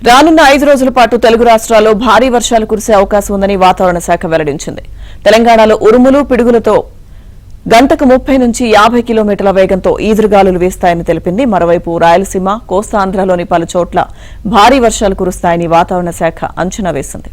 రానున్న 5 రోజుల పాటు తెలుగు రాష్ట్రాల్లో భారీ వర్షాలు కురిసే అవకాశం ఉందని వాతావరణ శాఖ వెల్లడించింది. తెలంగాణలో ఉరుములు పిడుగులతో గంటకు 30 నుంచి 50 కిలోమీటర్ల వేగంతో ఈదురుగాలులు వీస్తాయని తెలిపింది. మరోవైపు రాయలసీమ, కోస్తాంధ్రలోని పలు చోట్ల భారీ వర్షాలు కురుస్తాయని వాతావరణ శాఖ అంచనా వేసింది.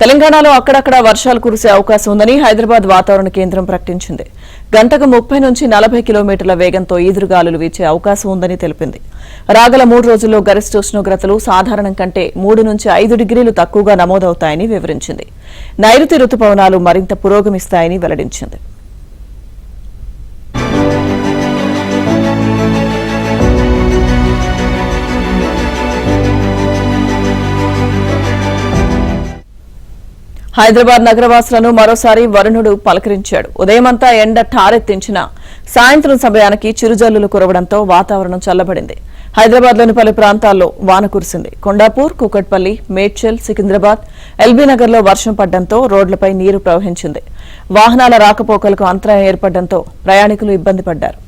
తెలంగాణలో అక్కడక్కడ వర్షాలు కురిసే అవకాశం ఉందని హైదరాబాద్ వాతావరణ కేంద్రం ప్రకటించింది. గంటకు 30 నుంచి 40 కిలోమీటర్ల వేగంతో ఈదురుగాలులు వీచే అవకాశం ఉందని తెలిపింది. రాగల 3 రోజుల్లో గరిష్ట ఉష్ణోగ్రతలు సాధారణం కంటే 3 నుంచి 5 డిగ్రీలు తక్కువగా నమోదవుతాయని వివరించింది. నైరుతి రుతుపవనాలు మరింత పురోగమిస్తాయని వెల్లడించింది. హైదరాబాద్ నగరవాసులను మరోసారి వరుణుడు పలకరించాడు. ఉదయమంతా ఎండ ఠారెత్తించిన సాయంత్రం సమయానికి చిరుజల్లులు కురవడంతో వాతావరణం చల్లబడింది. హైదరాబాద్లోని పలు ప్రాంతాల్లో వాన కురిసింది. కొండాపూర్, కూకట్పల్లి, మేడ్చల్, సికింద్రాబాద్, ఎల్బీనగర్లో వర్షం పడడంతో రోడ్లపై నీరు ప్రవహించింది. వాహనాల రాకపోకలకు అంతరాయం ఏర్పడడంతో ప్రయాణికులు ఇబ్బంది పడ్డారు.